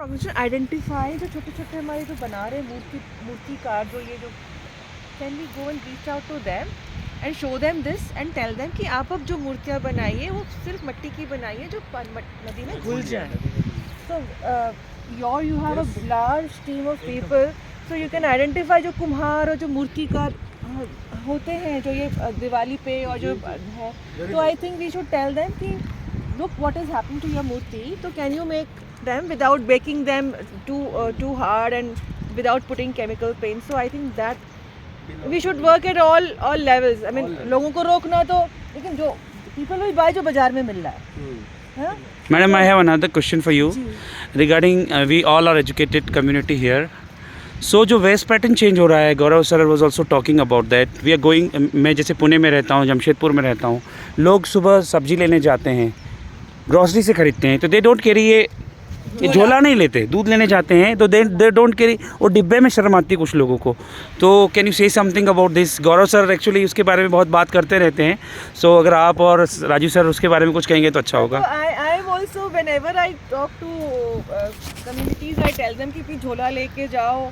Identify जो छोटे छोटे हमारे जो बना रहे मूर्तिकार जो ये जो can we go and reach out to them and show them this and tell them कि आप अब जो मूर्तियाँ बनाइए वो सिर्फ मिट्टी की बनाइए जो नदी में घुल जाए. So you have a large team of people, so you can identify जो कुम्हार और जो मूर्तिकार होते हैं जो ये दिवाली पे और जो है, तो I think we should tell them कि look what is happening to your मूर्ति, तो can you make them without baking them too hard and without putting chemical paint. So I think that we should work at all levels. I mean लोगों को रोकना तो, लेकिन जो people will buy जो बाजार में मिल रहा है. Madam, I have another question for you regarding we all are educated community here. So जो वेस्ट पैटर्न चेंज हो रहा है, Gaurav sir was also talking about that. We are going, मैं जैसे पुणे में रहता हूँ, जमशेदपुर में रहता हूँ, लोग सुबह सब्जी लेने जाते हैं, ग्रॉसरी से खरीदते हैं, तो दे डोंट कैरी ये झोला नहीं लेते, दूध लेने जाते हैं तो दे डोंट कैरी, और डिब्बे में शर्म आती है कुछ लोगों को. तो कैन यू से something about this? Gaurav sir actually उसके बारे में बहुत बात करते रहते हैं, सो अगर आप और राजू सर उसके बारे में कुछ कहेंगे तो अच्छा होगा. I am also, whenever I talk to communities, I tell them कि झोला लेके जाओ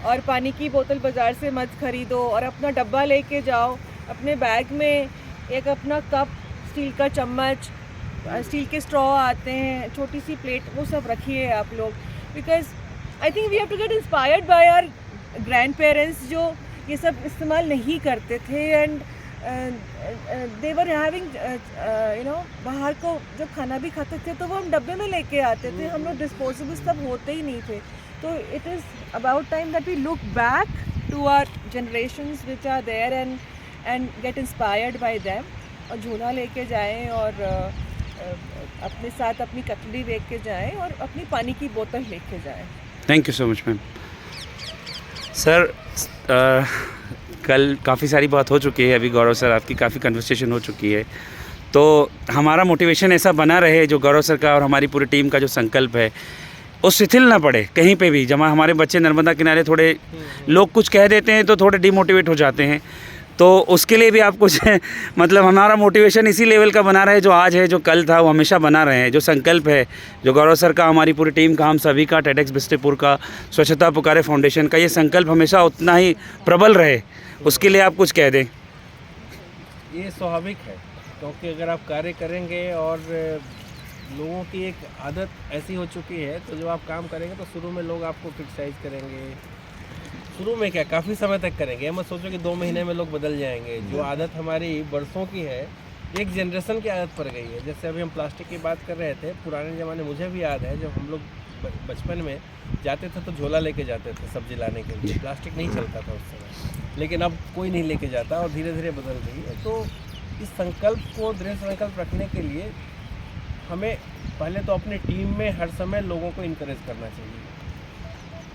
और पानी की बोतल बाज़ार से मत खरीदो और अपना डब्बा लेके जाओ, अपने बैग में एक अपना कप, स्टील का चम्मच, स्टील के स्ट्रॉ आते हैं, छोटी सी प्लेट, वो सब रखिए आप लोग. Because I think we have to get inspired by our grandparents जो ये सब इस्तेमाल नहीं करते थे, एंड दे वर हैविंग बाहर को जब खाना भी खाते थे तो वो हम डब्बे में लेके आते थे, हम लोग डिस्पोजेबल्स तब होते ही नहीं थे. तो it is about time that we look back to our generations which are there and get inspired by them, और झोला लेके जाएं और अपने साथ अपनी कटलरी लेके जाएं और अपनी पानी की बोतल लेके जाएं. Thank you so much ma'am. Sir कल काफ़ी सारी बात हो चुकी है, अभी गौरव सर आपकी काफ़ी कन्वर्सेशन हो चुकी है, तो हमारा मोटिवेशन ऐसा बना रहे, जो गौरव सर का और हमारी पूरी टीम का जो संकल्प है वो शिथिल ना पड़े कहीं पे भी. जब हमारे बच्चे नर्मदा किनारे थोड़े लोग कुछ कह देते हैं तो थोड़े डिमोटिवेट हो जाते हैं, तो उसके लिए भी आप कुछ मतलब हमारा मोटिवेशन इसी लेवल का बना रहे, जो आज है जो कल था वो हमेशा बना रहे हैं. जो संकल्प है जो गौरव सर का, हमारी पूरी टीम का, हम सभी का, टेडेक्स बिस्टेपुर का, स्वच्छता पुकारे फाउंडेशन का, ये संकल्प हमेशा उतना ही प्रबल रहे, उसके लिए आप कुछ कह दें. ये स्वाभाविक है, क्योंकि अगर आप कार्य करेंगे और लोगों की एक आदत ऐसी हो चुकी है, तो जब आप काम करेंगे तो शुरू में लोग आपको क्रिटिसाइज़ करेंगे. शुरू में क्या, काफ़ी समय तक करेंगे. मत सोचो कि 2 महीने में लोग बदल जाएंगे. जो आदत हमारी बरसों की है, एक जनरेशन की आदत पड़ गई है. जैसे अभी हम प्लास्टिक की बात कर रहे थे, पुराने ज़माने, मुझे भी याद है जब हम लोग बचपन में जाते थे तो झोला लेके जाते थे सब्जी लाने के लिए. प्लास्टिक नहीं चलता था उस समय, लेकिन अब कोई नहीं लेके जाता और धीरे धीरे बदल रही है. तो इस संकल्प को, दृढ़ संकल्प रखने के लिए हमें पहले तो अपनी टीम में हर समय लोगों को इनकरेज करना चाहिए.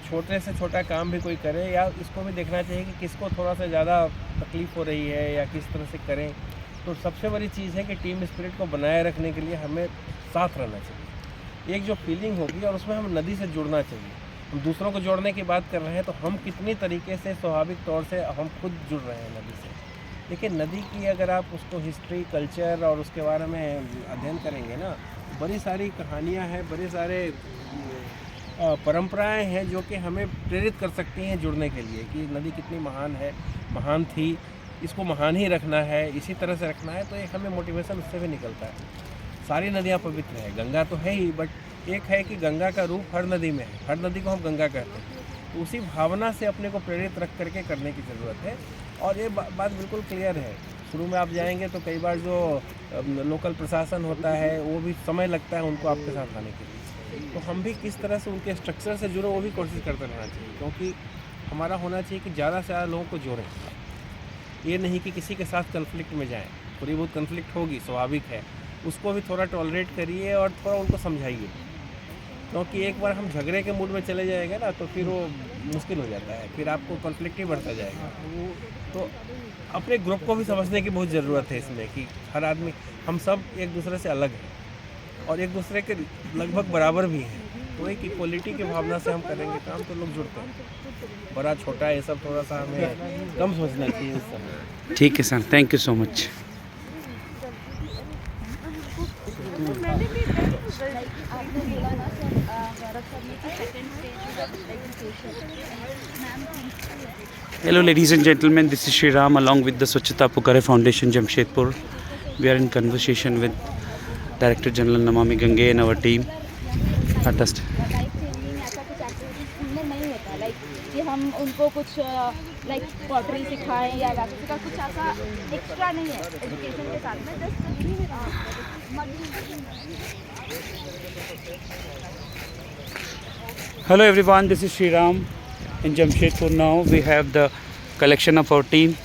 छोटे से छोटा काम भी कोई करे, या इसको भी देखना चाहिए कि किसको थोड़ा सा ज़्यादा तकलीफ़ हो रही है या किस तरह से करें. तो सबसे बड़ी चीज़ है कि टीम स्पिरिट को बनाए रखने के लिए हमें साथ रहना चाहिए. एक जो फीलिंग होगी, और उसमें हम नदी से जुड़ना चाहिए. हम दूसरों को जोड़ने की बात कर रहे हैं, तो हम कितनी तरीके से स्वाभाविक तौर से हम खुद जुड़ रहे हैं नदी से. देखिए, नदी की अगर आप उसको हिस्ट्री, कल्चर और उसके बारे में अध्ययन करेंगे ना, बड़ी सारी कहानियाँ हैं, बड़े सारे परंपराएं हैं जो कि हमें प्रेरित कर सकती हैं जुड़ने के लिए, कि नदी कितनी महान है, महान थी, इसको महान ही रखना है, इसी तरह से रखना है. तो एक हमें मोटिवेशन उससे भी निकलता है. सारी नदियाँ पवित्र है, गंगा तो है ही, बट एक है कि गंगा का रूप हर नदी में है, हर नदी को हम गंगा कहते हैं. तो उसी भावना से अपने को प्रेरित रख करके करने की ज़रूरत है. और ये बात बिल्कुल क्लियर है. शुरू में आप जाएंगे तो कई बार जो लोकल प्रशासन होता है वो भी समय लगता है उनको आपके साथ आने के लिए. तो हम भी किस तरह से उनके स्ट्रक्चर से जुड़े, वो भी कोशिश करते रहना चाहिए, क्योंकि हमारा होना चाहिए कि ज़्यादा से ज़्यादा लोगों को जोड़ें. ये नहीं कि किसी के साथ कन्फ्लिक्ट में जाएं. थोड़ी बहुत कन्फ्लिक्ट होगी, स्वाभाविक है, उसको भी थोड़ा टॉलरेट करिए और थोड़ा उनको समझाइए. क्योंकि एक बार हम झगड़े के मूड में चले जाएंगे ना, तो फिर वो मुश्किल हो जाता है, फिर आपको कॉन्फ्लिक्ट ही बढ़ता जाएगा. तो अपने ग्रुप को भी समझने की बहुत ज़रूरत है इसमें, कि हर आदमी, हम सब एक दूसरे से अलग हैं और एक दूसरे के लगभग बराबर भी हैं. तो एक इक्वलिटी की भावना से हम करेंगे काम, तो लोग जुड़ते हैं. बड़ा छोटा ये सब थोड़ा सा हमें कम सोचना चाहिए इस समय. ठीक है sir, thank you so much. मैंने भी आपने बोला ना सर, गौरव सर करने की second stage of education. Ma'am Hello, ladies and gentlemen. This is Shriram along with the Swachhata Pukare Foundation, Jamshedpur. We are in conversation with Director General Namami Gange and our team. Artist. Life changing ऐसा कुछ activities school में नहीं होता, like कि हम उनको कुछ like pottery सिखाएं या वैसे का कुछ ऐसा एक्स्ट्रा नहीं है एजुकेशन के साथ में। Hello everyone, this is Shriram in Jamshedpur. Now we have the collection of our team.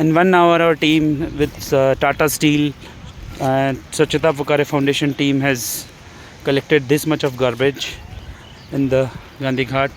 In 1 hour our team with Tata Steel and Swachhata Pukare Foundation team has collected this much of garbage in the Gandhi Ghat.